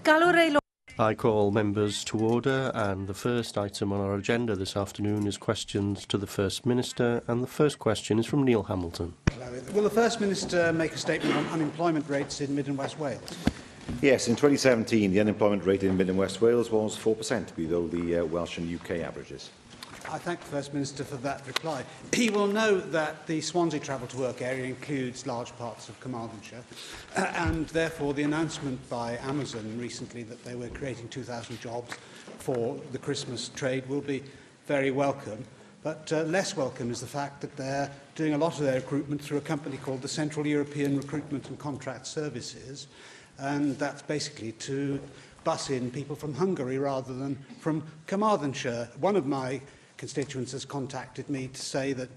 I call members to order, and the first item on our agenda this afternoon is questions to the First Minister, and the first question is from Neil Hamilton. Will the First Minister make a statement on unemployment rates in Mid and West Wales? Yes, in 2017 the unemployment rate in Mid and West Wales was 4%, below the Welsh and UK averages. I thank the First Minister for that reply. He will know that the Swansea travel to work area includes large parts of Carmarthenshire, and therefore the announcement by Amazon recently that they were creating 2,000 jobs for the Christmas trade will be very welcome. But less welcome is the fact that they're doing a lot of their recruitment through a company called the Central European Recruitment and Contract Services, and that's basically to bus in people from Hungary rather than from Carmarthenshire. One of my constituents has contacted me to say that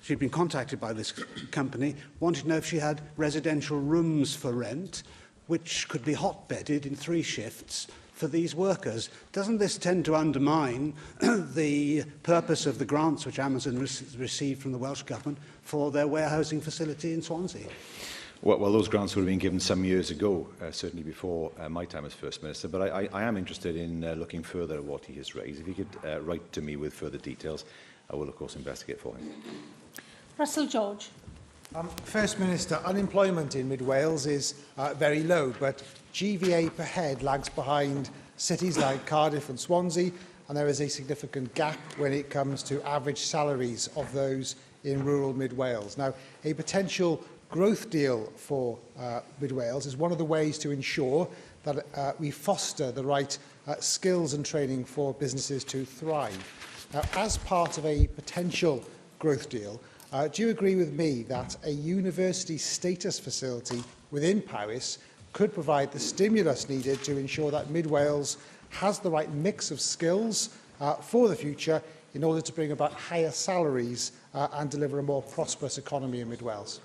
she'd been contacted by this company, wanted to know if she had residential rooms for rent, which could be hot-bedded in 3 shifts for these workers. Doesn't this tend to undermine the purpose of the grants which Amazon received from the Welsh Government for their warehousing facility in Swansea? Well, those grants would have been given some years ago, certainly before my time as First Minister, but I am interested in looking further at what he has raised. If he could write to me with further details, I will, of course, investigate for him. Russell George. First Minister, unemployment in Mid Wales is very low, but GVA per head lags behind cities like Cardiff and Swansea, and there is a significant gap when it comes to average salaries of those in rural Mid Wales. Now, a potential growth deal for Mid Wales is one of the ways to ensure that we foster the right skills and training for businesses to thrive. Now, as part of a potential growth deal, do you agree with me that a university status facility within Powys could provide the stimulus needed to ensure that Mid Wales has the right mix of skills for the future in order to bring about higher salaries and deliver a more prosperous economy in Mid Wales?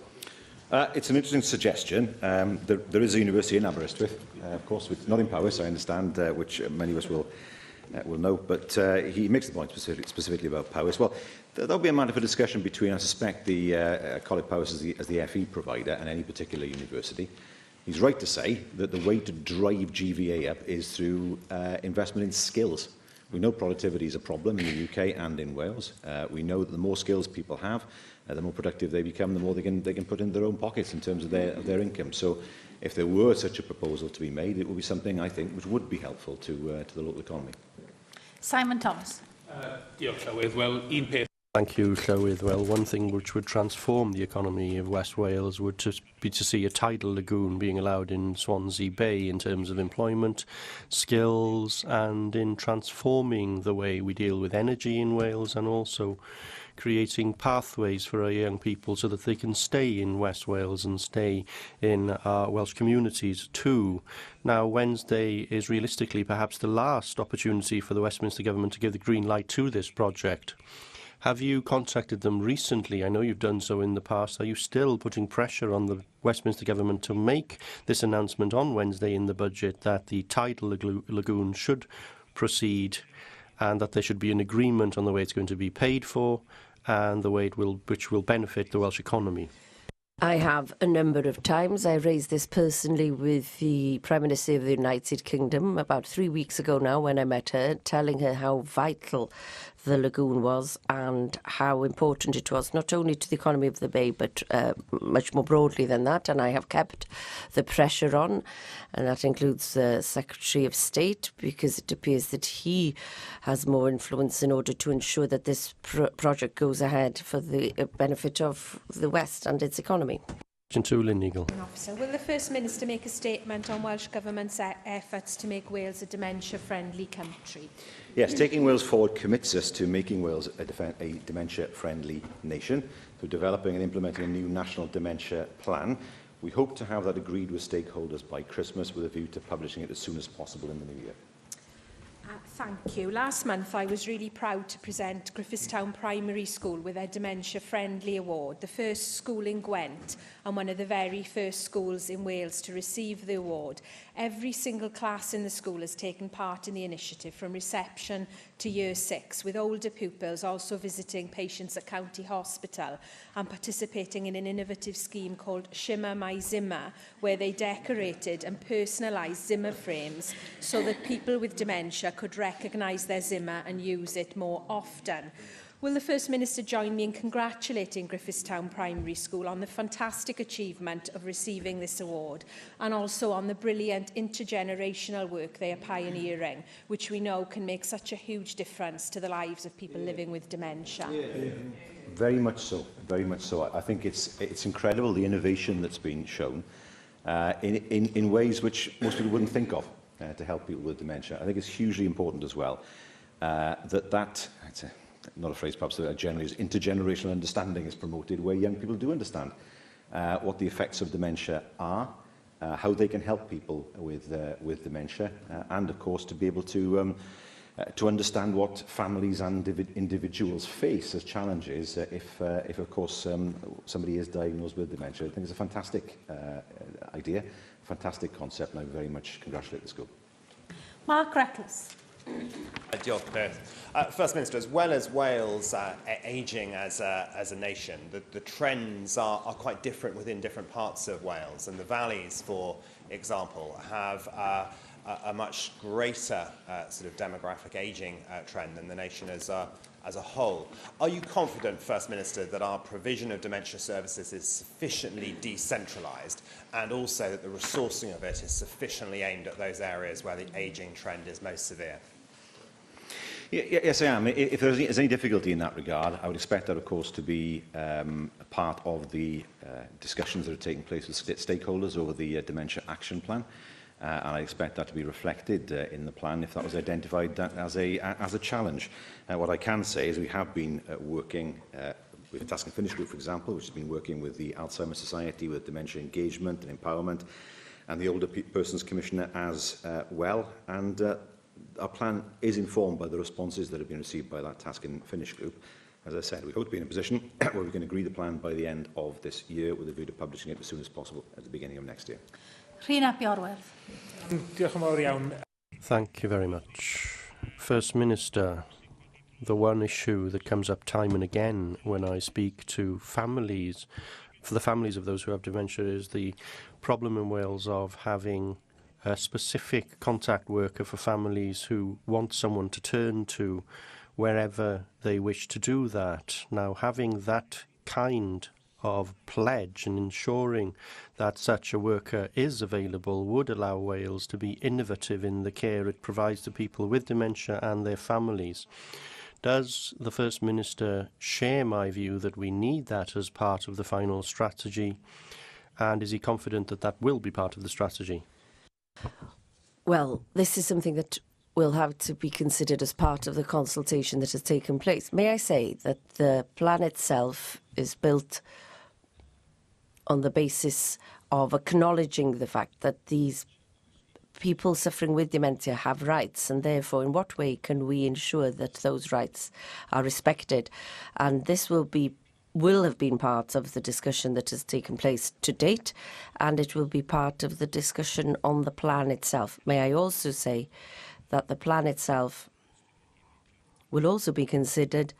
It's an interesting suggestion. There is a university in Aberystwyth, of course, not in Powys, I understand, which many of us will know, but he makes the point specifically about Powys. Well, there'll be a matter for discussion between, I suspect, the Coleg Powys as the FE provider and any particular university. He's right to say that the way to drive GVA up is through investment in skills. We know productivity is a problem in the UK and in Wales. We know that the more skills people have, the more productive they become, the more they can put in their own pockets in terms of their income. So if there were such a proposal to be made, it would be something, I think, which would be helpful to the local economy. Simon Thomas. Thank you, Llywydd. Well, one thing which would transform the economy of West Wales would be to see a tidal lagoon being allowed in Swansea Bay in terms of employment, skills, and in transforming the way we deal with energy in Wales, and also creating pathways for our young people so that they can stay in West Wales and stay in our Welsh communities too. Now, Wednesday is realistically perhaps the last opportunity for the Westminster Government to give the green light to this project. Have you contacted them recently? I know you've done so in the past. Are you still putting pressure on the Westminster Government to make this announcement on Wednesday in the budget that the tidal lagoon should proceed and that there should be an agreement on the way it's going to be paid for and the way which will benefit the Welsh economy? I have a number of times. I raised this personally with the Prime Minister of the United Kingdom about 3 weeks ago now when I met her, telling her how vital the lagoon was and how important it was, not only to the economy of the Bay, but much more broadly than that. And I have kept the pressure on, and that includes the Secretary of State, because it appears that he has more influence in order to ensure that this project goes ahead for the benefit of the West and its economy. To Weinidogion. Will the First Minister make a statement on Welsh Government's efforts to make Wales a dementia-friendly country? Yes, taking Wales forward commits us to making Wales a dementia-friendly nation through developing and implementing a new national dementia plan. We hope to have that agreed with stakeholders by Christmas with a view to publishing it as soon as possible in the new year. Thank you. Last month I was really proud to present Griffithstown Primary School with their Dementia Friendly Award, the first school in Gwent and one of the very first schools in Wales to receive the award. Every single class in the school has taken part in the initiative, from reception to Year 6, with older pupils also visiting patients at County Hospital and participating in an innovative scheme called Shimmer My Zimmer, where they decorated and personalised Zimmer frames so that people with dementia could recognise their Zimmer and use it more often. Will the First Minister join me in congratulating Griffithstown Primary School on the fantastic achievement of receiving this award, and also on the brilliant intergenerational work they are pioneering, which we know can make such a huge difference to the lives of people living with dementia? Very much so, very much so. I think it's incredible, the innovation that's been shown in ways which most people wouldn't think of to help people with dementia. I think it's hugely important as well not a phrase perhaps that generally is intergenerational understanding is promoted, where young people do understand what the effects of dementia are, how they can help people with dementia, and of course to be able to understand what families and individuals face as challenges if of course somebody is diagnosed with dementia. I think it's a fantastic idea, fantastic concept, and I very much congratulate the school. Mark Reckless. Diolch, Beth. First Minister, as well as Wales ageing as a nation, the trends are quite different within different parts of Wales, and the valleys, for example, have a much greater sort of demographic ageing trend than the nation as a whole. Are you confident, First Minister, that our provision of dementia services is sufficiently decentralised, and also that the resourcing of it is sufficiently aimed at those areas where the ageing trend is most severe? Yes, I am. If there's any difficulty in that regard, I would expect that, of course, to be a part of the discussions that are taking place with stakeholders over the Dementia Action Plan. And I expect that to be reflected in the plan if that was identified as a challenge. What I can say is we have been working with the Task and Finish Group, for example, which has been working with the Alzheimer's Society with dementia engagement and empowerment, and the Older Persons Commissioner as well. And our plan is informed by the responses that have been received by that Task and Finish Group. As I said, we hope to be in a position where we can agree the plan by the end of this year, with a view to publishing it as soon as possible at the beginning of next year. Rhina Biorwerth. Diolch yn fawr iawn. Thank you very much. First Minister, the one issue that comes up time and again when I speak to families, for the families of those who have dementia, is the problem in Wales of having a specific contact worker for families who want someone to turn to wherever they wish to do that. Now, having that kind of pledge and ensuring that such a worker is available would allow Wales to be innovative in the care it provides to people with dementia and their families. Does the First Minister share my view that we need that as part of the final strategy, and is he confident that that will be part of the strategy? Well, this is something that will have to be considered as part of the consultation that has taken place. May I say that the plan itself is built on the basis of acknowledging the fact that these people suffering with dementia have rights, and therefore in what way can we ensure that those rights are respected? And this will have been part of the discussion that has taken place to date, and it will be part of the discussion on the plan itself. May I also say that the plan itself will also be considered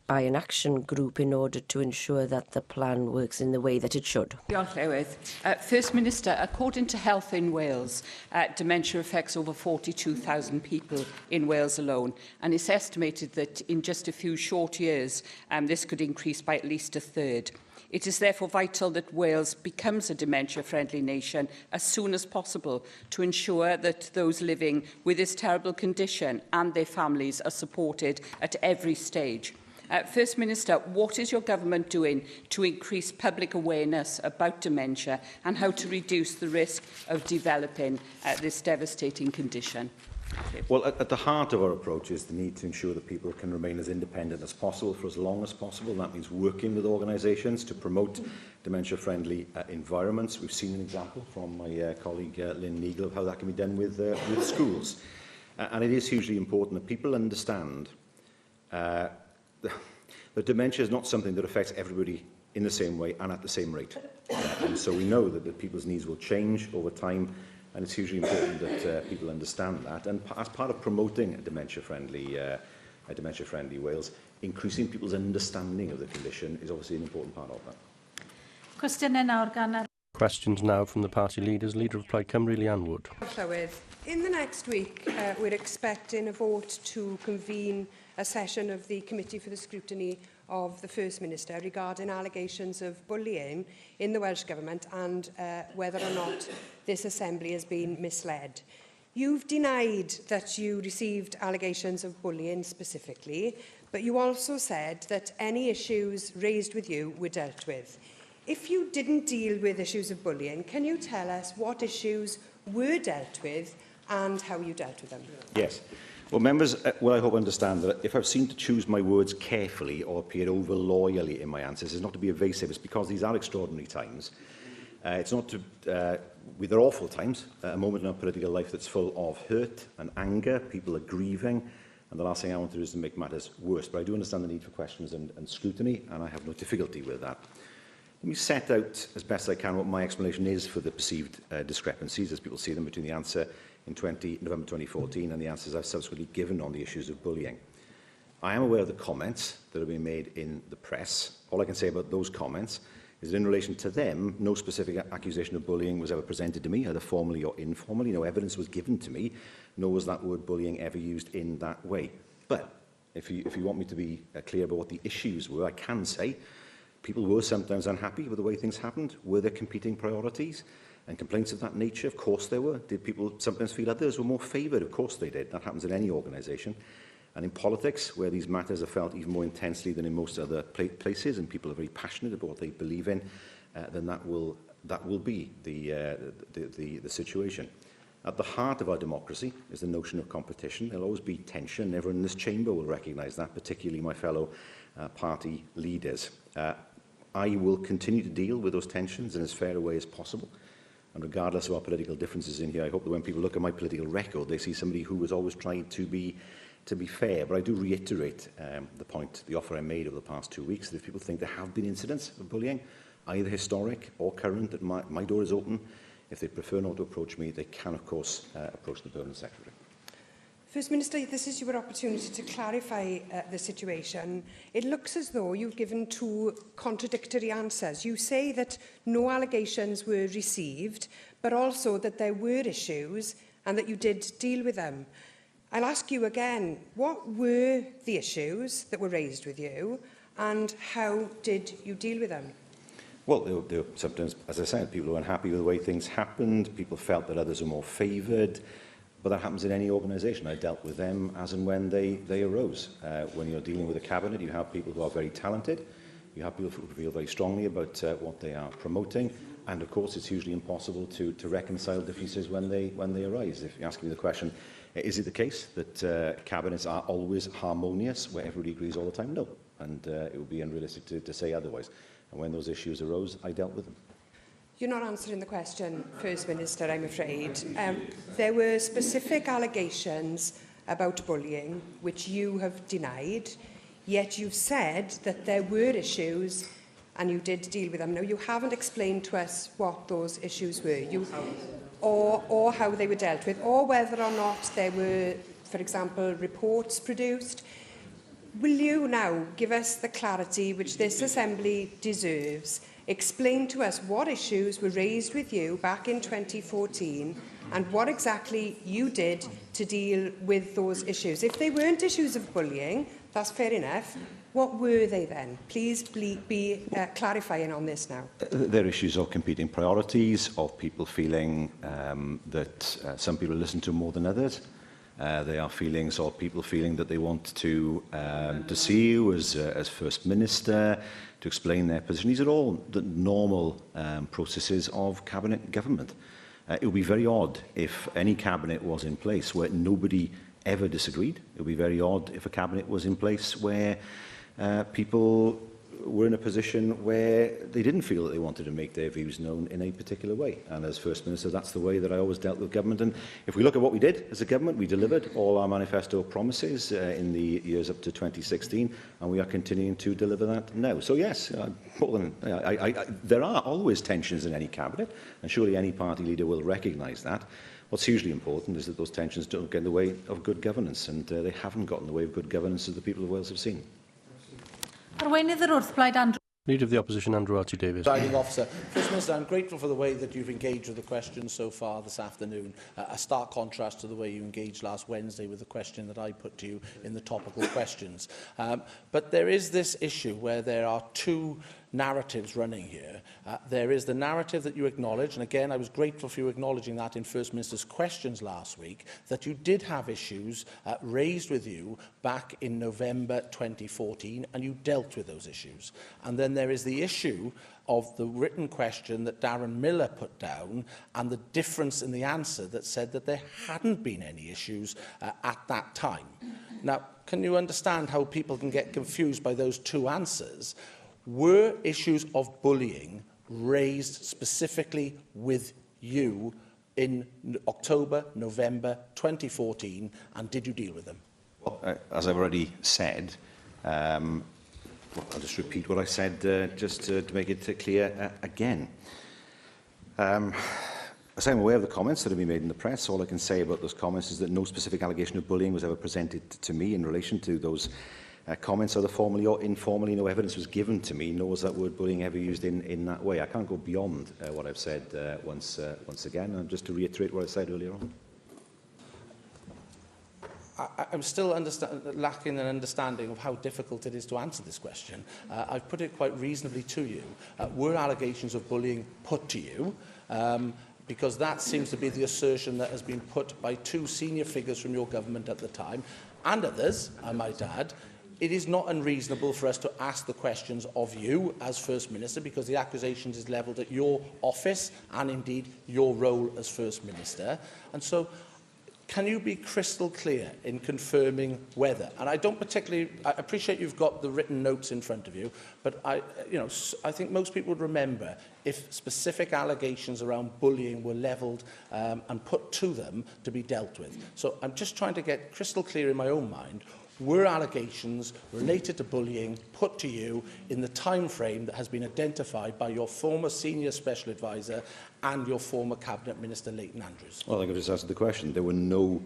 by an action group in order to ensure that the plan works in the way that it should. Diolch, Llywydd. First Minister, according to Health in Wales, dementia affects over 42,000 people in Wales alone, and it's estimated that in just a few short years this could increase by at least a third. It is therefore vital that Wales becomes a dementia-friendly nation as soon as possible to ensure that those living with this terrible condition and their families are supported at every stage. First Minister, what is your government doing to increase public awareness about dementia and how to reduce the risk of developing this devastating condition? Well, at the heart of our approach is the need to ensure that people can remain as independent as possible for as long as possible. That means working with organisations to promote dementia-friendly environments. We've seen an example from my colleague Lynn Neagle of how that can be done with schools. And it is hugely important that people understand that dementia is not something that affects everybody in the same way and at the same rate. And so we know that the people's needs will change over time, and it's hugely important that people understand that. And as part of promoting a dementia-friendly Wales, increasing people's understanding of the condition is obviously an important part of that. Cwestiynau nawr gan Questions now from the party leaders. Leader of Plaid Cymru, Leanne Wood. In the next week, we're expecting a vote to convene a session of the Committee for the Scrutiny of the First Minister regarding allegations of bullying in the Welsh Government and whether or not this Assembly has been misled. You've denied that you received allegations of bullying specifically, but you also said that any issues raised with you were dealt with. If you didn't deal with issues of bullying, can you tell us what issues were dealt with and how you dealt with them? Yes. Well, members will, I hope, understand that if I've seemed to choose my words carefully or appear over-loyally in my answers, it's not to be evasive. It's because these are extraordinary times. It's not to... they're awful times, a moment in our political life that's full of hurt and anger. People are grieving, and the last thing I want to do is to make matters worse. But I do understand the need for questions and scrutiny, and I have no difficulty with that. Let me set out as best I can what my explanation is for the perceived discrepancies, as people see them, between the answer in November 2014 and the answers I've subsequently given on the issues of bullying. I am aware of the comments that have been made in the press. All I can say about those comments is that in relation to them, no specific accusation of bullying was ever presented to me, either formally or informally. No evidence was given to me, nor was that word bullying ever used in that way. But if you want me to be clear about what the issues were, I can say people were sometimes unhappy with the way things happened. Were there competing priorities and complaints of that nature? Of course there were. Did people sometimes feel others were more favoured? Of course they did. That happens in any organisation. And in politics, where these matters are felt even more intensely than in most other places, and people are very passionate about what they believe in, then that will be the situation. At the heart of our democracy is the notion of competition. There'll always be tension. Everyone in this chamber will recognise that, particularly my fellow party leaders. I will continue to deal with those tensions in as fair a way as possible. And regardless of our political differences in here, I hope that when people look at my political record, they see somebody who has always tried to be fair. But I do reiterate the offer I made over the past 2 weeks, that if people think there have been incidents of bullying, either historic or current, that my door is open. If they prefer not to approach me, they can, of course, approach the Permanent Secretary. First Minister, this is your opportunity to clarify the situation. It looks as though you've given two contradictory answers. You say that no allegations were received, but also that there were issues and that you did deal with them. I'll ask you again, what were the issues that were raised with you and how did you deal with them? Well, there were sometimes, as I said, people were unhappy with the way things happened. People felt that others were more favoured. But that happens in any organisation. I dealt with them as and when they arose. When you're dealing with a cabinet, you have people who are very talented. You have people who feel very strongly about what they are promoting. And, of course, it's hugely impossible to reconcile differences when they arise. If you ask me the question, is it the case that cabinets are always harmonious, where everybody agrees all the time? No. And it would be unrealistic to say otherwise. And when those issues arose, I dealt with them. You're not answering the question, First Minister, I'm afraid. There were specific allegations about bullying, which you have denied, yet you've said that there were issues and you did deal with them. Now, you haven't explained to us what those issues were, or how they were dealt with, or whether or not there were, for example, reports produced. Will you now give us the clarity which this Assembly deserves? Explain to us what issues were raised with you back in 2014 and what exactly you did to deal with those issues. If they weren't issues of bullying, that's fair enough. What were they then? Please be clarifying on this now. They're issues of competing priorities, of people feeling that some people listen to more than others. They are feelings of people feeling that they want to see you as First Minister, to explain their position. These are all the normal processes of cabinet government. It would be very odd if any cabinet was in place where nobody ever disagreed. It would be very odd if a cabinet was in place where people were in a position where they didn't feel that they wanted to make their views known in a particular way. And as First Minister, that's the way that I always dealt with government. And if we look at what we did as a government, we delivered all our manifesto promises in the years up to 2016, and we are continuing to deliver that now. So yes, there are always tensions in any cabinet, and surely any party leader will recognise that. What's hugely important is that those tensions don't get in the way of good governance, and they haven't got in the way of good governance as the people of Wales have seen. Leader of the Opposition, Andrew Archie-Davies. Presiding Officer. First Minister, I'm grateful for the way that you've engaged with the questions so far this afternoon. A stark contrast to the way you engaged last Wednesday with the question that I put to you in the topical questions. But there is this issue where there are two narratives running here. There is the narrative that you acknowledge, and again I was grateful for you acknowledging that in First Minister's questions last week, that you did have issues raised with you back in November 2014, and you dealt with those issues. And then there is the issue of the written question that Darren Miller put down and the difference in the answer that said that there hadn't been any issues at that time. Now, can you understand how people can get confused by those two answers? Were issues of bullying raised specifically with you in October, November 2014, and did you deal with them? Well, as I've already said, I'll just repeat what I said just to make it clear again. As I'm aware of the comments that have been made in the press, all I can say about those comments is that no specific allegation of bullying was ever presented to me in relation to those comments, either formally or informally. No evidence was given to me, nor was that word bullying ever used in that way. I can't go beyond what I've said once again, and just to reiterate what I said earlier on. I'm still lacking an understanding of how difficult it is to answer this question. I've put it quite reasonably to you. Were allegations of bullying put to you? Because that seems to be the assertion that has been put by two senior figures from your government at the time, and others, I might add. It is not unreasonable for us to ask the questions of you as First Minister, because the accusations is levelled at your office and indeed your role as First Minister. And so, can you be crystal clear in confirming whether, and I appreciate you've got the written notes in front of you, but I think most people would remember if specific allegations around bullying were levelled and put to them to be dealt with. So I'm just trying to get crystal clear in my own mind. Were allegations related to bullying put to you in the time frame that has been identified by your former senior special advisor and your former cabinet minister, Leighton Andrews? Well, I think I've just answered the question. There were no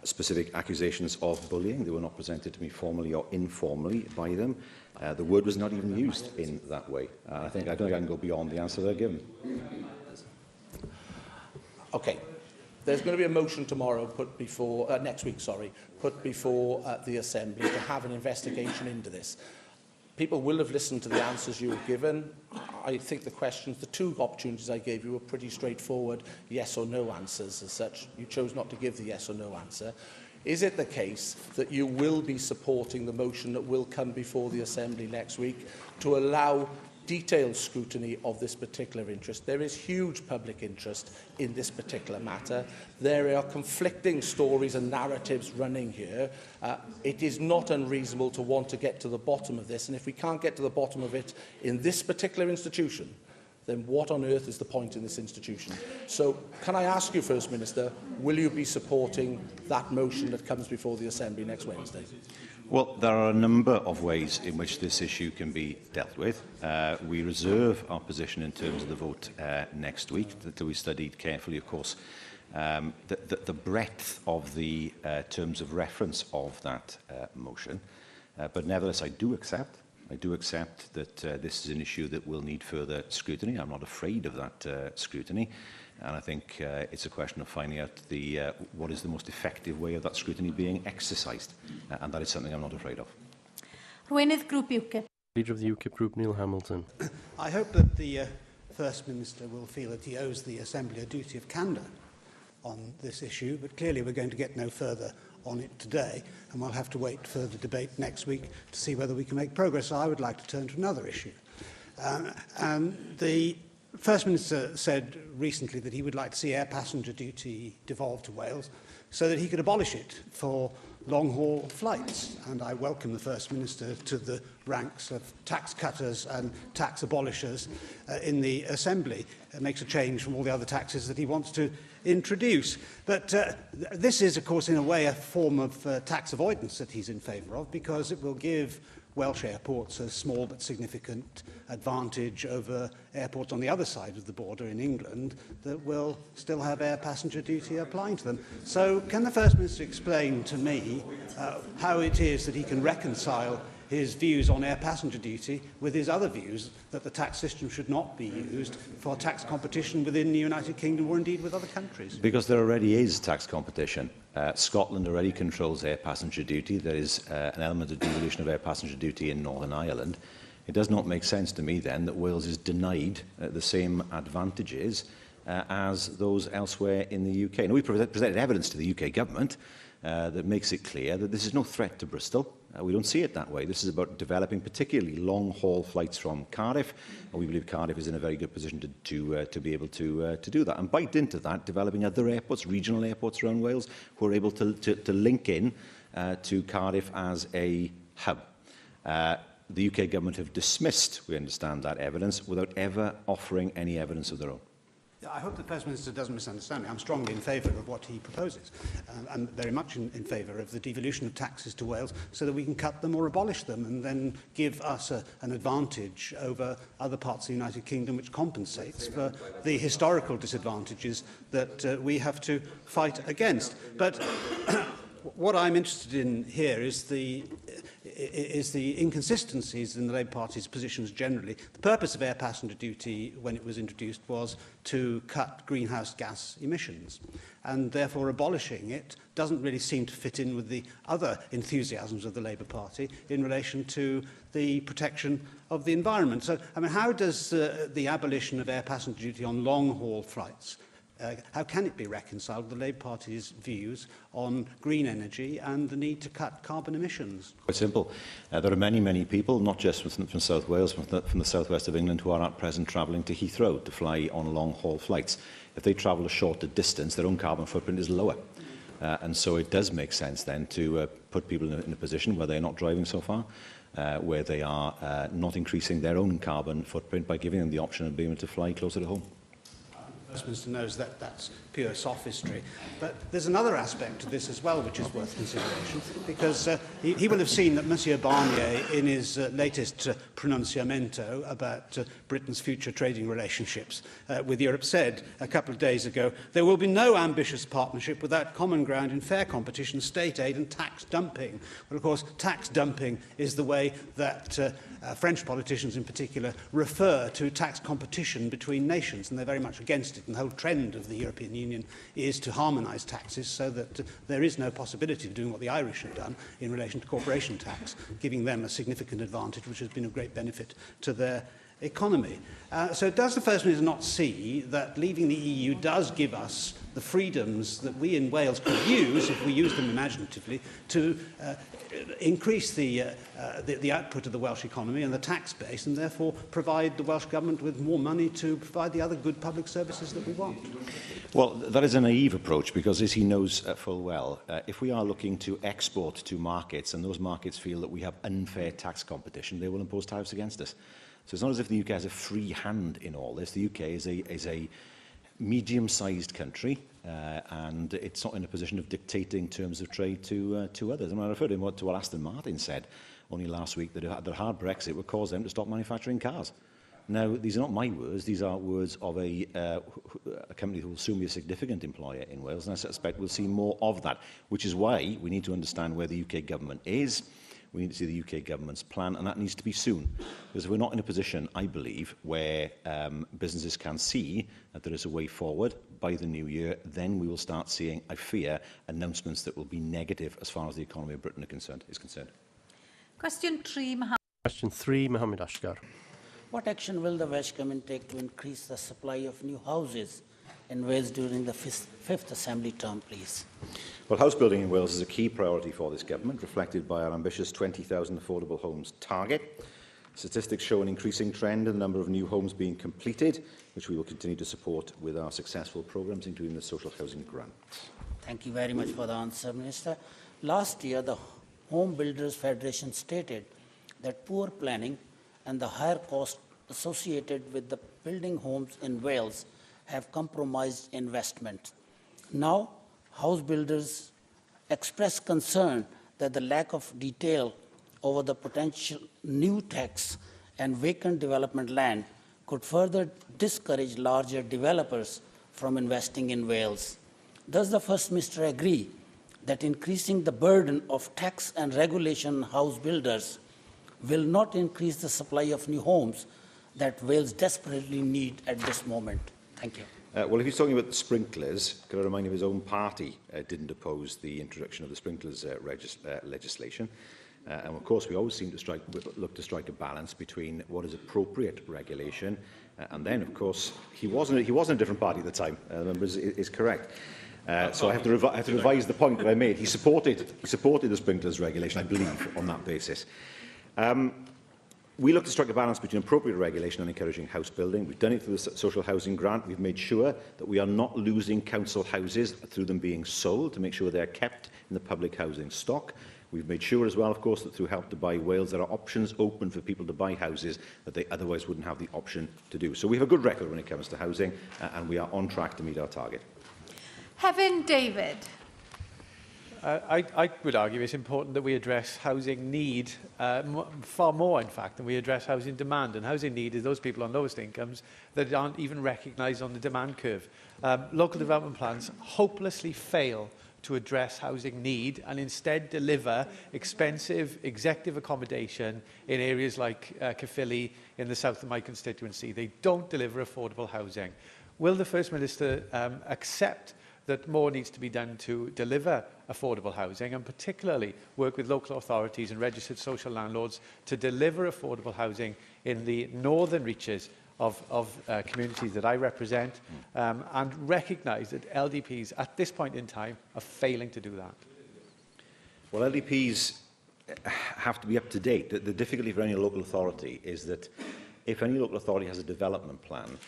specific accusations of bullying. They were not presented to me formally or informally by them. The word was not even used in that way. I don't think I can go beyond the answer that I've given. Okay. There's going to be a motion tomorrow next week, put before the Assembly to have an investigation into this. People will have listened to the answers you have given. I think the two opportunities I gave you were pretty straightforward, yes or no answers as such. You chose not to give the yes or no answer. Is it the case that you will be supporting the motion that will come before the Assembly next week to allow detailed scrutiny of this particular interest? There is huge public interest in this particular matter. There are conflicting stories and narratives running here. It is not unreasonable to want to get to the bottom of this, and if we can't get to the bottom of it in this particular institution, then what on earth is the point in this institution? So, can I ask you, First Minister, will you be supporting that motion that comes before the Assembly next Wednesday? Well, there are a number of ways in which this issue can be dealt with. We reserve our position in terms of the vote next week, that we studied carefully, of course, the breadth of the terms of reference of that motion. But nevertheless, I do accept that this is an issue that will need further scrutiny. I'm not afraid of that scrutiny. And I think it's a question of finding out what is the most effective way of that scrutiny being exercised. And that is something I'm not afraid of. Leader of the UKIP group, Neil Hamilton. I hope that the First Minister will feel that he owes the Assembly a duty of candour on this issue, but clearly we're going to get no further on it today, and we'll have to wait for the debate next week to see whether we can make progress. So I would like to turn to another issue. The First Minister said recently that he would like to see air passenger duty devolved to Wales so that he could abolish it for long-haul flights. And I welcome the First Minister to the ranks of tax cutters and tax abolishers in the Assembly. It makes a change from all the other taxes that he wants to introduce. But this is, of course, in a way, a form of tax avoidance that he's in favour of, because it will give Welsh airports a small but significant advantage over airports on the other side of the border in England that will still have air passenger duty applying to them. So can the First Minister explain to me how it is that he can reconcile his views on air passenger duty with his other views that the tax system should not be used for tax competition within the United Kingdom or indeed with other countries? Because there already is tax competition. Scotland already controls air passenger duty. There is an element of devolution of air passenger duty in Northern Ireland. It does not make sense to me then that Wales is denied the same advantages as those elsewhere in the UK. Now, we presented evidence to the UK government that makes it clear that this is no threat to Bristol. We don't see it that way. This is about developing particularly long-haul flights from Cardiff, and we believe Cardiff is in a very good position to be able to do that. And by dint of that, developing other airports, regional airports around Wales, who are able to link in to Cardiff as a hub. The UK government have dismissed, we understand, that evidence without ever offering any evidence of their own. I hope the First Minister doesn't misunderstand me. I'm strongly in favour of what he proposes. I'm very much in favour of the devolution of taxes to Wales so that we can cut them or abolish them and then give us an advantage over other parts of the United Kingdom which compensates for the historical disadvantages that we have to fight against. But what I'm interested in here is the inconsistencies in the Labour Party's positions generally. The purpose of air passenger duty when it was introduced was to cut greenhouse gas emissions, and therefore abolishing it doesn't really seem to fit in with the other enthusiasms of the Labour Party in relation to the protection of the environment. So, I mean, how does the abolition of air passenger duty on long-haul flights how can it be reconciled with the Labour Party's views on green energy and the need to cut carbon emissions? Quite simple. There are many, many people, not just from South Wales, from the southwest of England, who are at present travelling to Heathrow to fly on long-haul flights. If they travel a shorter distance, their own carbon footprint is lower. And so it does make sense then to put people in a position where they're not driving so far, where they are not increasing their own carbon footprint by giving them the option of being able to fly closer to home. The First Minister knows that that's pure sophistry. But there's another aspect to this as well which is worth consideration, because he will have seen that Monsieur Barnier, in his latest pronunciamento about Britain's future trading relationships with Europe, said a couple of days ago, there will be no ambitious partnership without common ground in fair competition, state aid and tax dumping. Well, of course, tax dumping is the way that French politicians in particular refer to tax competition between nations, and they're very much against it. And the whole trend of the European Union is to harmonise taxes so that there is no possibility of doing what the Irish have done in relation to corporation tax, giving them a significant advantage which has been of great benefit to their economy. So does the First Minister not see that leaving the EU does give us the freedoms that we in Wales could use, if we use them imaginatively, to increase the output of the Welsh economy and the tax base, and therefore provide the Welsh Government with more money to provide the other good public services that we want? Well, that is a naive approach, because as he knows full well, if we are looking to export to markets and those markets feel that we have unfair tax competition, they will impose tariffs against us. So it's not as if the UK has a free hand in all this. The UK is a medium-sized country, and it's not in a position of dictating terms of trade to others. And I referred to what Aston Martin said only last week, that a hard Brexit would cause them to stop manufacturing cars. Now, these are not my words. These are words of a company who will soon be a significant employer in Wales, and I suspect we'll see more of that, which is why we need to understand where the UK government is. We need to see the UK government's plan, and that needs to be soon. Because if we're not in a position, I believe, where businesses can see that there is a way forward by the new year, then we will start seeing, I fear, announcements that will be negative as far as the economy of Britain is concerned. Question 3, Question 3, Mohammed Ashgar. What action will the Welsh Government take to increase the supply of new houses in Wales during the fifth Assembly term, please? Well, house building in Wales is a key priority for this government, reflected by our ambitious 20,000 affordable homes target. Statistics show an increasing trend in the number of new homes being completed, which we will continue to support with our successful programmes, including the social housing grant. Thank you very much for the answer, Minister. Last year, the Home Builders Federation stated that poor planning and the higher cost associated with the building homes in Wales have compromised investment. Now, house builders express concern that the lack of detail over the potential new tax and vacant development land could further discourage larger developers from investing in Wales. Does the First Minister agree that increasing the burden of tax and regulation on house builders will not increase the supply of new homes that Wales desperately need at this moment? Thank you. Well, if he's talking about the sprinklers, can I remind him his own party didn't oppose the introduction of the sprinklers legislation. And of course, we always seem to look to strike a balance between what is appropriate regulation, and then, of course, he wasn't a different party at the time. The member is correct. So I have to revise the point that I made. He supported the sprinklers regulation, I believe, on that basis. We look to strike a balance between appropriate regulation and encouraging house building. We've done it through the social housing grant. We've made sure that we are not losing council houses through them being sold, to make sure they're kept in the public housing stock. We've made sure as well, of course, that through Help to Buy Wales, there are options open for people to buy houses that they otherwise wouldn't have the option to do. So we have a good record when it comes to housing, and we are on track to meet our target. Hefin David. I would argue it's important that we address housing need far more, in fact, than we address housing demand. And housing need is those people on lowest incomes that aren't even recognised on the demand curve. Local development plans hopelessly fail to address housing need and instead deliver expensive executive accommodation in areas like Cyflwynir in the south of my constituency. They don't deliver affordable housing. Will the First Minister accept that more needs to be done to deliver affordable housing, and particularly work with local authorities and registered social landlords to deliver affordable housing in the northern reaches of communities that I represent, and recognise that LDPs at this point in time are failing to do that? Well, LDPs have to be up to date. The difficulty for any local authority is that if any local authority has a development plan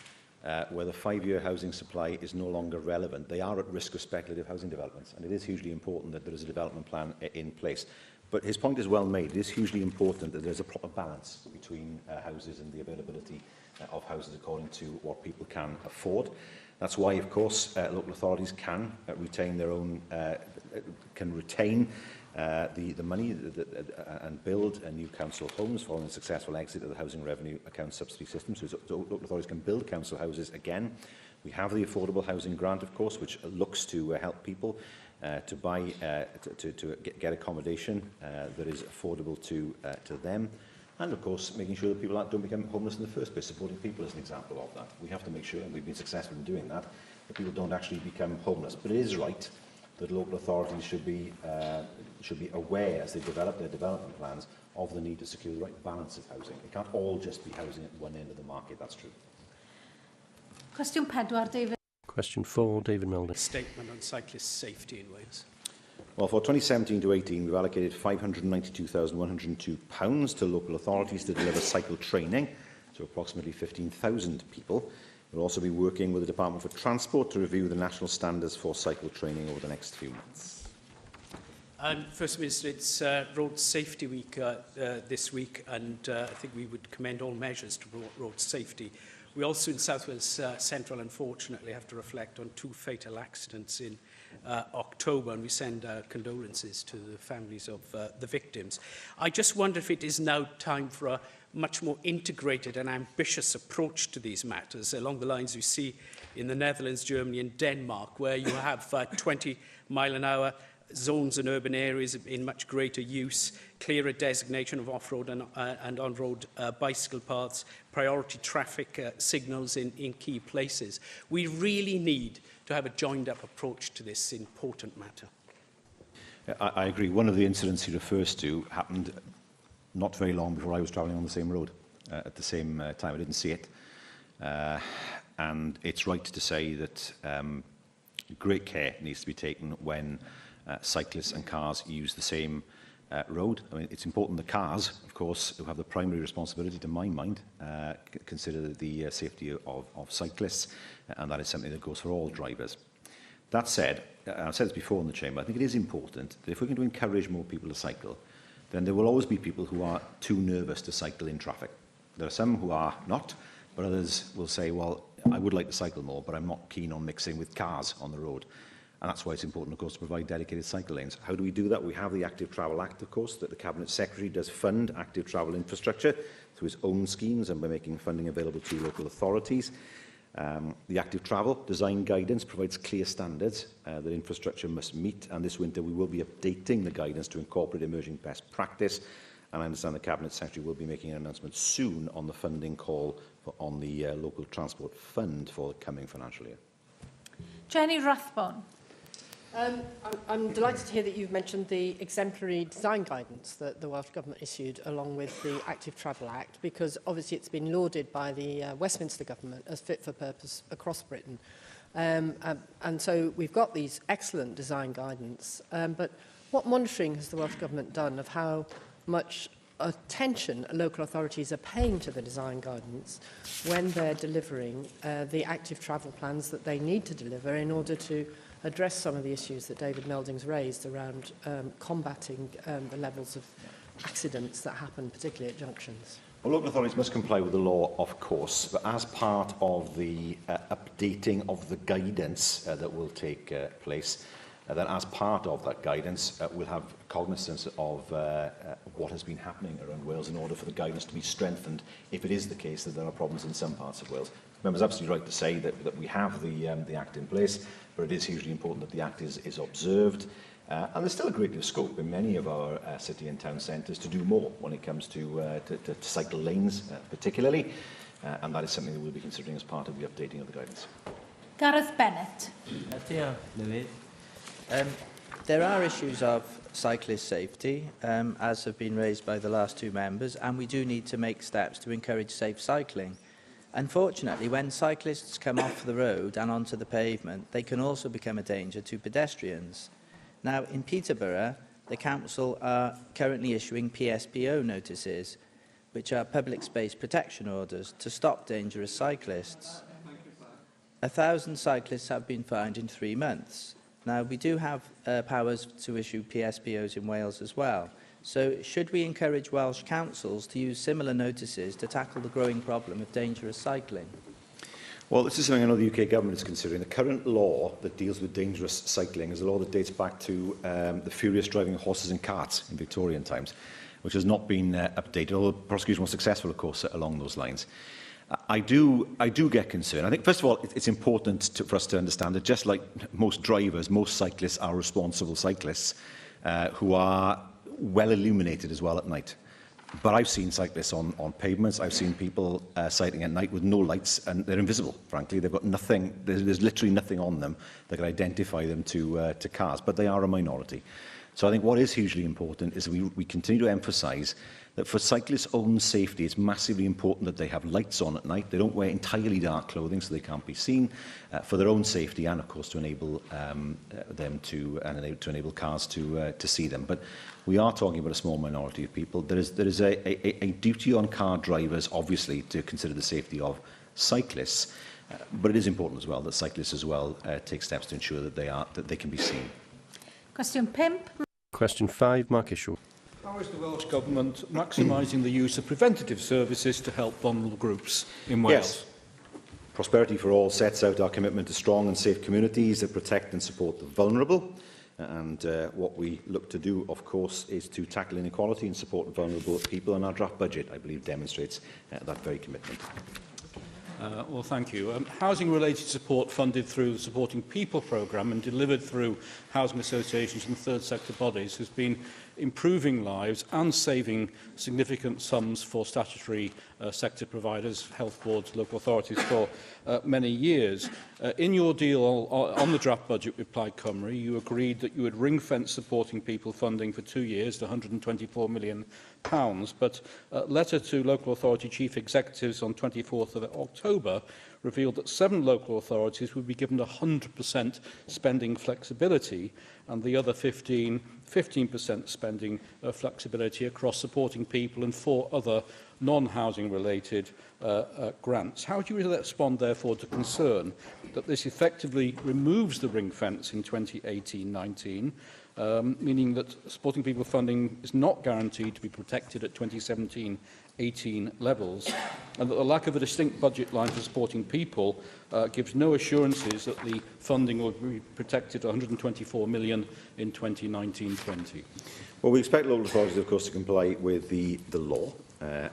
where the 5-year housing supply is no longer relevant, they are at risk of speculative housing developments. And it is hugely important that there is a development plan in place. But his point is well made. It is hugely important that there's a proper balance between houses and the availability of houses according to what people can afford. That's why, of course, local authorities can retain their own, the money and build new council homes following the successful exit of the Housing Revenue Account Subsidy System. So local authorities can build council houses again. We have the Affordable Housing Grant, of course, which looks to help people to buy, to get accommodation that is affordable to them. And, of course, making sure that people don't become homeless in the first place. Supporting people is an example of that. We have to make sure, and we've been successful in doing that, that people don't actually become homeless. But it is right that local authorities should be aware, as they develop their development plans, of the need to secure the right balance of housing. It can't all just be housing at one end of the market, that's true. Cwestiwn 4, David. Question 4, David Milner. Statement on cyclist safety in Wales. Well, for 2017 to 18, we've allocated £592,102 to local authorities to deliver cycle training to approximately 15,000 people. We'll also be working with the Department for Transport to review the national standards for cycle training over the next few months. First Minister, it's Road Safety Week this week, and I think we would commend all measures to road safety. We also in South Wales Central, unfortunately, have to reflect on 2 fatal accidents in October, and we send our condolences to the families of the victims. I just wonder if it is now time for a much more integrated and ambitious approach to these matters, along the lines you see in the Netherlands, Germany and Denmark, where you have 20-mile-an-hour zones and urban areas in much greater use, clearer designation of off-road and on-road bicycle paths, priority traffic signals in key places. We really need to have a joined-up approach to this important matter. I agree. One of the incidents he refers to happened not very long before I was travelling on the same road at the same time. I didn't see it. And it's right to say that great care needs to be taken when cyclists and cars use the same road. I mean, it's important that cars, of course, who have the primary responsibility, to my mind, consider the safety of cyclists, and that is something that goes for all drivers. That said, I've said this before in the Chamber, I think it is important that if we're going to encourage more people to cycle, then there will always be people who are too nervous to cycle in traffic. There are some who are not, but others will say, well, I would like to cycle more, but I'm not keen on mixing with cars on the road. And that's why it's important, of course, to provide dedicated cycle lanes. How do we do that? We have the Active Travel Act, of course, that the Cabinet Secretary does fund active travel infrastructure through his own schemes and by making funding available to local authorities. The Active Travel Design Guidance provides clear standards that infrastructure must meet, and this winter we will be updating the guidance to incorporate emerging best practice, and I understand the Cabinet Secretary will be making an announcement soon on the funding call on the Local Transport Fund for the coming financial year. Jenny Rathbone. I'm delighted to hear that you've mentioned the exemplary design guidance that the Welsh Government issued along with the Active Travel Act, because obviously it's been lauded by the Westminster Government as fit for purpose across Britain. And so we've got these excellent design guidance, but what monitoring has the Welsh Government done of how much attention local authorities are paying to the design guidance when they're delivering the active travel plans that they need to deliver in order to address some of the issues that David Melding's raised around combating the levels of accidents that happen, particularly at junctions? Well, local authorities must comply with the law, of course, but as part of the updating of the guidance that will take place, then as part of that guidance, we'll have cognizance of what has been happening around Wales in order for the guidance to be strengthened if it is the case that there are problems in some parts of Wales. Member's absolutely right to say that we have the Act in place, but it is hugely important that the Act is observed. And there's still a great deal of scope in many of our city and town centres to do more when it comes to cycle lanes, particularly. And that is something that we'll be considering as part of the updating of the guidance. Gareth Bennett. There are issues of cyclist safety, as have been raised by the last two members, and we do need to make steps to encourage safe cycling. Unfortunately, when cyclists come off the road and onto the pavement, they can also become a danger to pedestrians. Now, in Peterborough, the council are currently issuing PSPO notices, which are public space protection orders, to stop dangerous cyclists. 1,000 cyclists have been fined in 3 months. Now, we do have powers to issue PSPOs in Wales as well. So should we encourage Welsh councils to use similar notices to tackle the growing problem of dangerous cycling? Well, this is something I know the UK Government is considering. The current law that deals with dangerous cycling is a law that dates back to the furious driving of horses and carts in Victorian times, which has not been updated, although the prosecution was successful, of course, along those lines. I do get concerned. I think, first of all, it's important for us to understand that just like most drivers, most cyclists are responsible cyclists who are well illuminated as well at night. But I've seen cyclists on pavements. I've seen people cycling at night with no lights, and they're invisible, frankly. They've got nothing, there's literally nothing on them that can identify them to cars, but they are a minority. So I think what is hugely important is we continue to emphasise that for cyclists' own safety, it's massively important that they have lights on at night. They don't wear entirely dark clothing so they can't be seen, for their own safety and, of course, to enable them to enable cars to see them. But we are talking about a small minority of people. There is a duty on car drivers, obviously, to consider the safety of cyclists, but it is important as well that cyclists as well take steps to ensure that they can be seen. Question 5. Question 5, Mark Isherwood. How is the Welsh Government maximising the use of preventative services to help vulnerable groups in Wales? Yes. Prosperity for All sets out our commitment to strong and safe communities that protect and support the vulnerable. And what we look to do, of course, is to tackle inequality and support vulnerable people. And our draft budget, I believe, demonstrates that very commitment. Well, thank you. Housing-related support funded through the Supporting People programme and delivered through housing associations and third sector bodies has been improving lives and saving significant sums for statutory sector providers, health boards, local authorities for many years. In your deal on the draft budget with Plaid Cymru, you agreed that you would ring-fence Supporting People funding for 2 years to £124 million, but a letter to local authority chief executives on 24th of October revealed that 7 local authorities would be given 100% spending flexibility and the other 15% spending flexibility across Supporting People and 4 other non-housing related grants. How do you respond, therefore, to concern that this effectively removes the ring fence in 2018-19, meaning that supporting people funding is not guaranteed to be protected at 2017-18 levels, and that the lack of a distinct budget line for supporting people gives no assurances that the funding will be protected at 124 million in 2019-20? Well, we expect local authorities, of course, to comply with the law.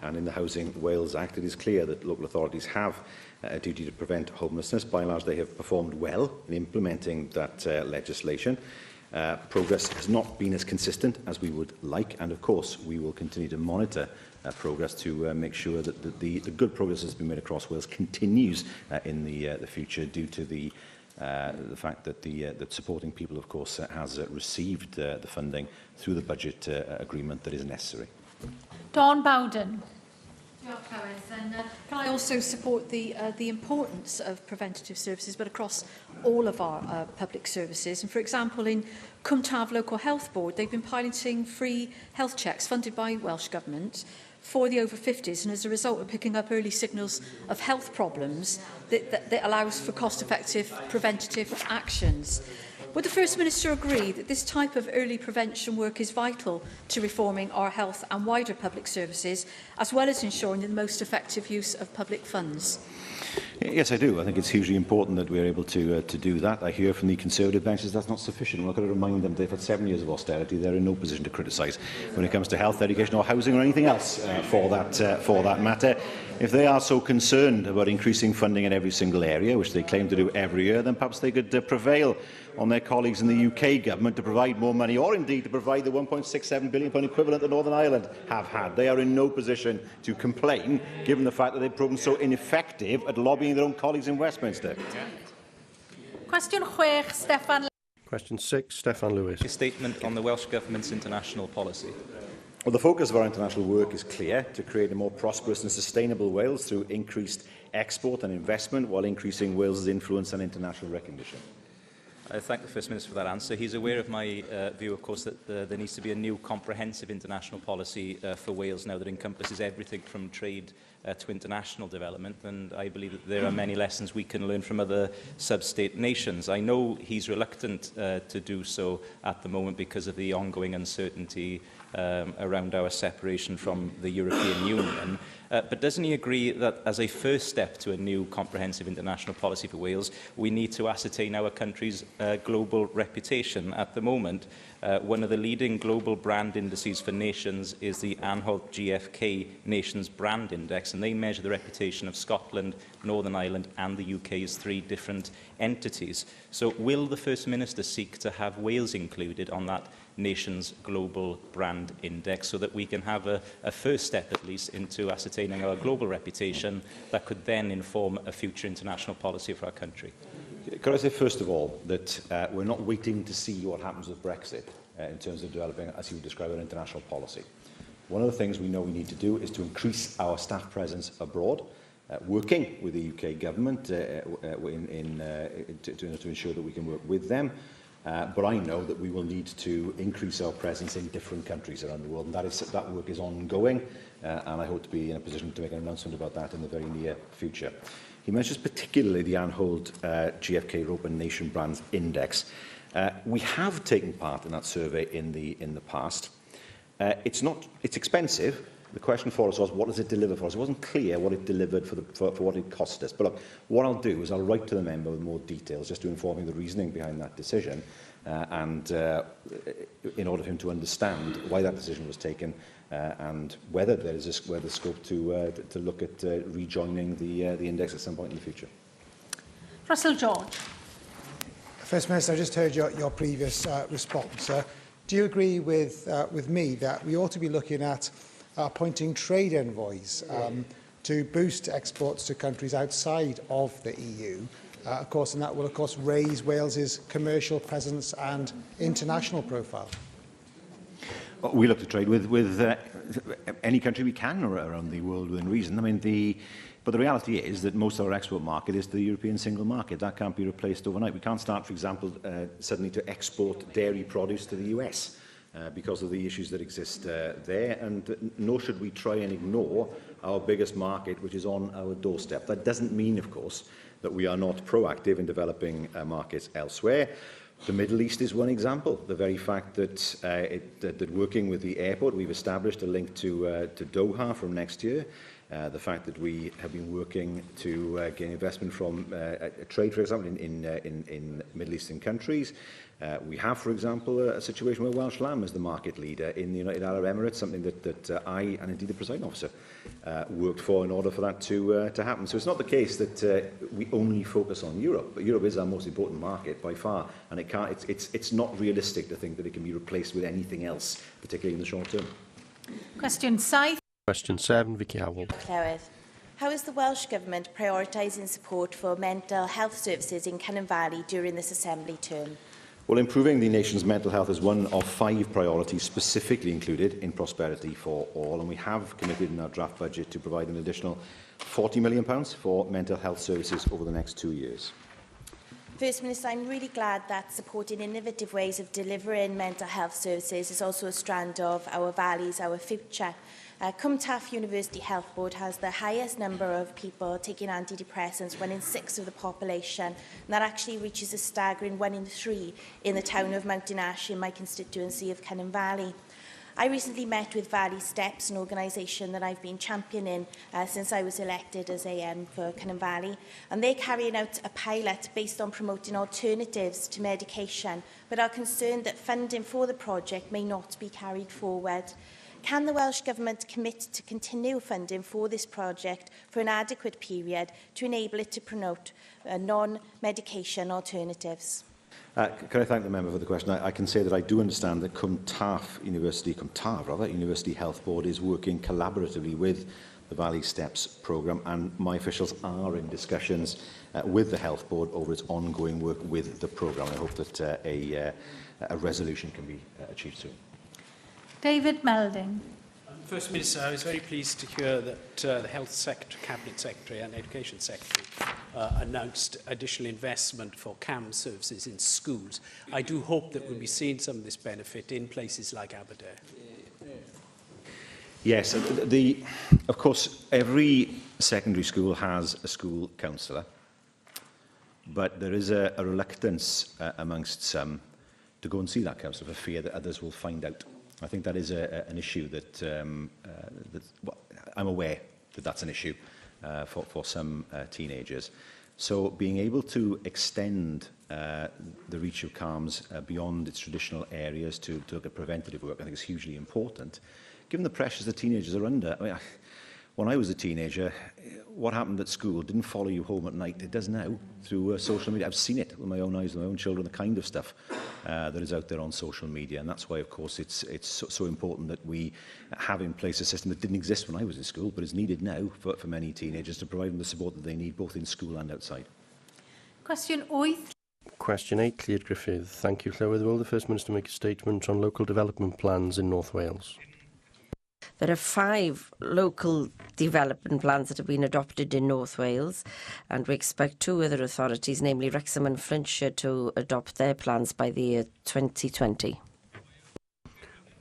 And in the Housing Wales Act, it is clear that local authorities have a duty to prevent homelessness. By and large, they have performed well in implementing that legislation. Progress has not been as consistent as we would like, and of course, we will continue to monitor progress to make sure that the good progress that's been made across Wales continues in the future, due to the fact that that supporting people, of course, has received the funding through the budget agreement that is necessary. Dawn Bowden. And can I also support the importance of preventative services, but across all of our public services? And for example, in Cwmtaf Local Health Board, they've been piloting free health checks funded by Welsh Government for the over 50s, and as a result of picking up early signals of health problems, that allows for cost-effective preventative actions. Would the First Minister agree that this type of early prevention work is vital to reforming our health and wider public services, as well as ensuring the most effective use of public funds? Yes, I do. I think it's hugely important that we're able to do that. I hear from the Conservative benches that's not sufficient. We're going to remind them that they've had 7 years of austerity. They're in no position to criticise when it comes to health, education or housing or anything else for that matter. If they are so concerned about increasing funding in every single area, which they claim to do every year, then perhaps they could prevail on their colleagues in the UK government to provide more money, or indeed to provide the £1.67 billion equivalent that Northern Ireland have had. They are in no position to complain, given the fact that they've proven so ineffective at lobbying their own colleagues in Westminster. Question 6, Steffan. Question 6, Steffan Lewis. A statement on the Welsh Government's international policy. Well, the focus of our international work is clear: to create a more prosperous and sustainable Wales through increased export and investment, while increasing Wales's influence and international recognition. I thank the First Minister for that answer. He's aware of my view, of course, that there needs to be a new comprehensive international policy for Wales now that encompasses everything from trade to international development, and I believe that there are many lessons we can learn from other sub-state nations. I know he's reluctant to do so at the moment because of the ongoing uncertainty around our separation from the European Union. But doesn't he agree that as a first step to a new comprehensive international policy for Wales, we need to ascertain our country's global reputation? At the moment, one of the leading global brand indices for nations is the Anholt GfK Nations Brand Index, and they measure the reputation of Scotland, Northern Ireland and the UK as 3 different entities. So will the First Minister seek to have Wales included on that nation's global brand index, so that we can have a first step at least into ascertaining our global reputation that could then inform a future international policy for our country? Could I say first of all that we're not waiting to see what happens with Brexit in terms of developing, as you would describe, an international policy. One of the things we know we need to do is to increase our staff presence abroad, working with the UK government to ensure that we can work with them. But I know that we will need to increase our presence in different countries around the world, and that work is ongoing, and I hope to be in a position to make an announcement about that in the very near future. He mentions particularly the Anholt GfK Open Nation Brands Index. We have taken part in that survey in the past. It's expensive. The question for us was, what does it deliver for us? It wasn't clear what it delivered for what it cost us. But look, what I'll do is I'll write to the member with more details, just to inform him the reasoning behind that decision, and in order for him to understand why that decision was taken, and whether there is scope to look at rejoining the index at some point in the future. Russell George. First Minister, I just heard your previous response. Do you agree with me that we ought to be looking at appointing trade envoys to boost exports to countries outside of the EU, of course, and that will, of course, raise Wales's commercial presence and international profile? Well, we look to trade with any country we can around the world within reason. I mean, but the reality is that most of our export market is the European single market. That can't be replaced overnight. We can't start, for example, suddenly to export dairy produce to the US. Because of the issues that exist there, and nor should we try and ignore our biggest market, which is on our doorstep. That doesn't mean, of course, that we are not proactive in developing markets elsewhere. The Middle East is one example. The very fact that, that working with the airport, we've established a link to Doha from next year. The fact that we have been working to gain investment from trade, for example, in Middle Eastern countries. We have, for example, a situation where Welsh lamb is the market leader in the United Arab Emirates, something that I, and indeed the presiding officer, worked for in order for that to happen. So it's not the case that we only focus on Europe, but Europe is our most important market by far, and it's not realistic to think that it can be replaced with anything else, particularly in the short term. Cwestiwn 7. Question 7, Vicky Howell. How is the Welsh Government prioritising support for mental health services in Cynon Valley during this Assembly term? Well, improving the nation's mental health is one of 5 priorities specifically included in Prosperity for All, and we have committed in our draft budget to provide an additional £40 million for mental health services over the next 2 years. First Minister, I'm really glad that supporting innovative ways of delivering mental health services is also a strand of our values, our future. Cwmtaf University Health Board has the highest number of people taking antidepressants, 1 in 6 of the population, and that actually reaches a staggering 1 in 3 in the town of Mountain Ash in my constituency of Cynon Valley. I recently met with Valley Steps, an organisation that I've been championing since I was elected as AM for Cynon Valley, and they're carrying out a pilot based on promoting alternatives to medication, but are concerned that funding for the project may not be carried forward. Can the Welsh Government commit to continue funding for this project for an adequate period to enable it to promote non-medication alternatives? Can I thank the member for the question? I can say that I do understand that Cwmtaf University Health Board is working collaboratively with the Valley Steps programme, and my officials are in discussions with the Health Board over its ongoing work with the programme. I hope that a resolution can be achieved soon. David Melding. First Minister, I was very pleased to hear that the Health Secretary, Cabinet Secretary and Education Secretary announced additional investment for CAM services in schools. I do hope that we'll be seeing some of this benefit in places like Aberdare. Yes, of course, every secondary school has a school counsellor, but there is a reluctance amongst some to go and see that counsellor for fear that others will find out. I think that is an issue that, well, I'm aware that that's an issue for some teenagers. So being able to extend the reach of CAMS beyond its traditional areas to look at preventative work, I think is hugely important. Given the pressures that teenagers are under, I mean, when I was a teenager, what happened at school didn't follow you home at night. It does now through social media. I've seen it with my own eyes, with my own children, the kind of stuff that is out there on social media. And that's why, of course, it's so important that we have in place a system that didn't exist when I was in school, but is needed now for many teenagers to provide them the support that they need, both in school and outside. Cwestiwn 8. Question 8, Clwyd Griffith. Thank you, Llywydd. Will the First Minister make a statement on local development plans in North Wales? There are 5 local development plans that have been adopted in North Wales, and we expect 2 other authorities, namely Wrexham and Flintshire, to adopt their plans by the year 2020.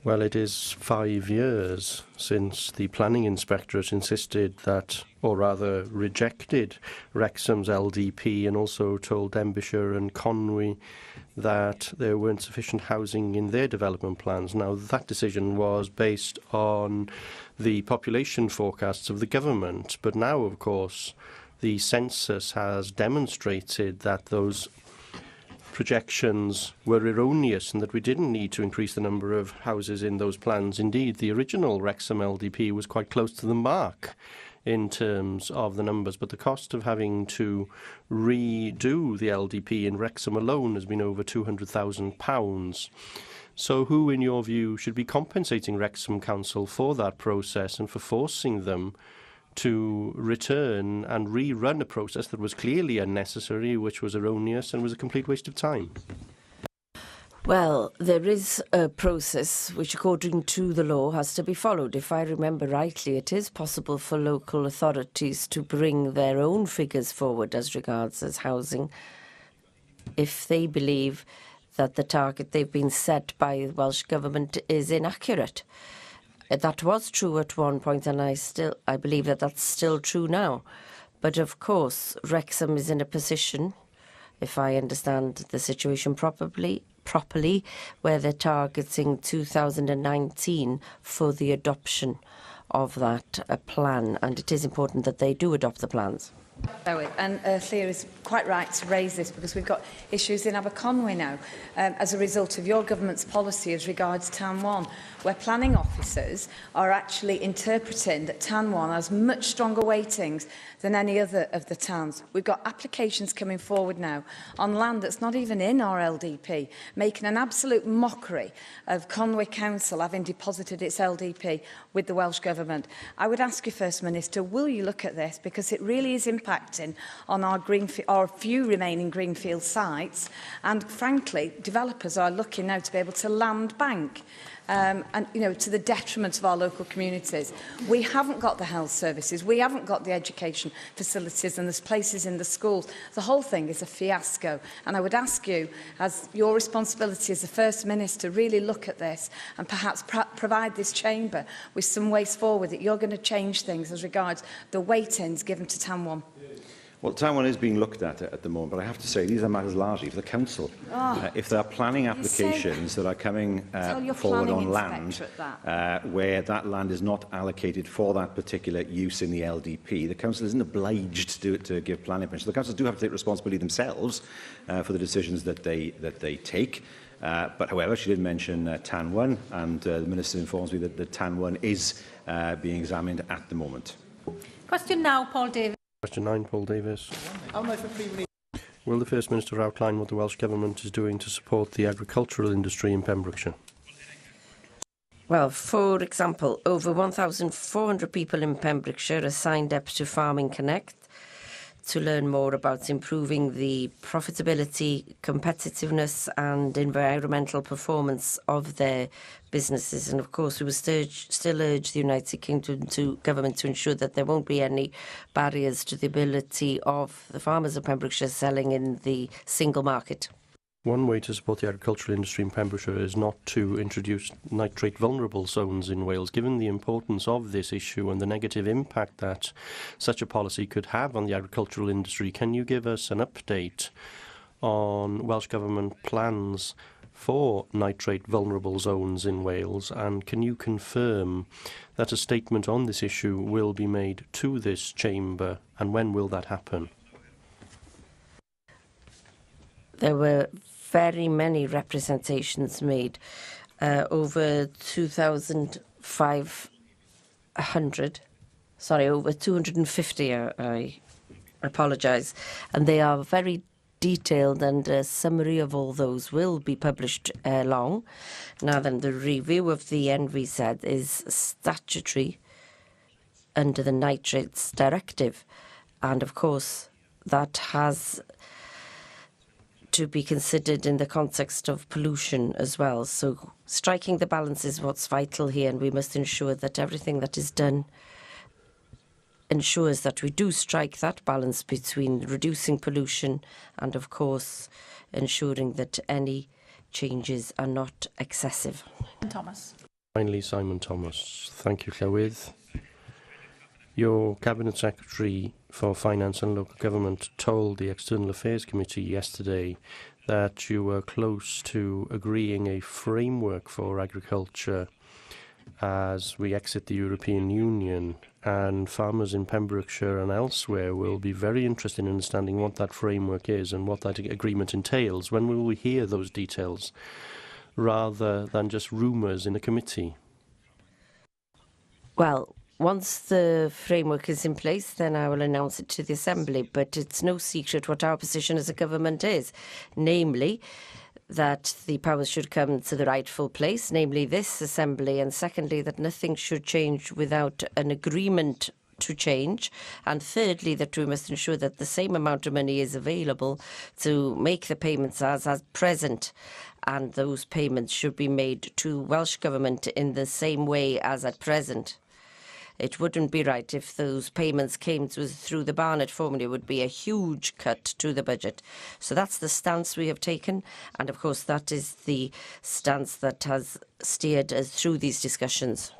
Well, it is 5 years since the Planning Inspectorate insisted that, or rather rejected, Wrexham's LDP and also told Denbighshire and Conwy that there weren't sufficient housing in their development plans. Now, that decision was based on the population forecasts of the government, but now, of course, the census has demonstrated that those projections were erroneous and that we didn't need to increase the number of houses in those plans. Indeed, the original Wrexham LDP was quite close to the mark in terms of the numbers, but the cost of having to redo the LDP in Wrexham alone has been over £200,000. So who, in your view, should be compensating Wrexham Council for that process and for forcing them to return and rerun a process that was clearly unnecessary, which was erroneous and was a complete waste of time? Well, there is a process which, according to the law, has to be followed. If I remember rightly, it is possible for local authorities to bring their own figures forward as regards as housing if they believe that the target they've been set by the Welsh Government is inaccurate. That was true at one point, and I believe that that's still true now. But of course, Wrexham is in a position, if I understand the situation properly, where they're targeting 2019 for the adoption of that plan, and it is important that they do adopt the plans. And Llŷr is quite right to raise this because we've got issues in Aberconwy now as a result of your government's policy as regards Tan 1, where planning officers are actually interpreting that Tan 1 has much stronger weightings than any other of the towns. We've got applications coming forward now on land that's not even in our LDP, making an absolute mockery of Conwy Council having deposited its LDP with the Welsh Government. I would ask you, First Minister, will you look at this? Because it really is impacting on our few remaining greenfield sites, and frankly, developers are looking now to be able to land bank. And, to the detriment of our local communities. We haven't got the health services, we haven't got the education facilities, and there's places in the schools. The whole thing is a fiasco. And I would ask you, as your responsibility as the First Minister, really look at this and perhaps provide this chamber with some ways forward that you're going to change things as regards the weightings given to Tan 1. Well, Tan 1 is being looked at the moment, but I have to say these are matters largely for the Council. If there are planning applications that are coming forward on land where that land is not allocated for that particular use in the LDP, the Council isn't obliged to give planning permission. The Council do have to take responsibility themselves for the decisions that they take. But however, she did mention Tan 1, and the Minister informs me that the Tan 1 is being examined at the moment. Question now, Paul Davies. Question 9, Paul Davies. Will the First Minister outline what the Welsh Government is doing to support the agricultural industry in Pembrokeshire? Well, for example, over 1,400 people in Pembrokeshire are signed up to Farming Connect to learn more about improving the profitability, competitiveness and environmental performance of their businesses. And of course, we will still urge the United Kingdom government to ensure that there won't be any barriers to the ability of the farmers of Pembrokeshire selling in the single market. One way to support the agricultural industry in Pembrokeshire is not to introduce nitrate vulnerable zones in Wales. Given the importance of this issue and the negative impact that such a policy could have on the agricultural industry, can you give us an update on Welsh Government plans for nitrate vulnerable zones in Wales, and can you confirm that a statement on this issue will be made to this chamber, and when will that happen? There were very many representations made, over 250, I apologise, and they are very detailed, and a summary of all those will be published long. Now then, the review of the NVZ is statutory under the Nitrates Directive, and of course that has to be considered in the context of pollution as well. So striking the balance is what's vital here, and we must ensure that everything that is done ensures that we do strike that balance between reducing pollution and, of course, ensuring that any changes are not excessive. Thomas. Finally, Simon Thomas. Thank you, Llywydd. Your Cabinet Secretary for Finance and Local Government told the External Affairs Committee yesterday that you were close to agreeing a framework for agriculture as we exit the European Union, and farmers in Pembrokeshire and elsewhere will be very interested in understanding what that framework is and what that agreement entails. When will we hear those details, rather than just rumours in a committee? Well, once the framework is in place, then I will announce it to the Assembly. But it's no secret what our position as a government is, namely that the powers should come to the rightful place, namely this Assembly, and secondly, that nothing should change without an agreement to change, and thirdly, that we must ensure that the same amount of money is available to make the payments as present, and those payments should be made to Welsh Government in the same way as at present. It wouldn't be right if those payments came through the Barnett formula. It would be a huge cut to the budget. So that's the stance we have taken. And of course, that is the stance that has steered us through these discussions.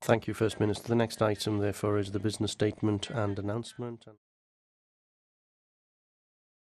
Thank you, First Minister. The next item, therefore, is the business statement and announcement.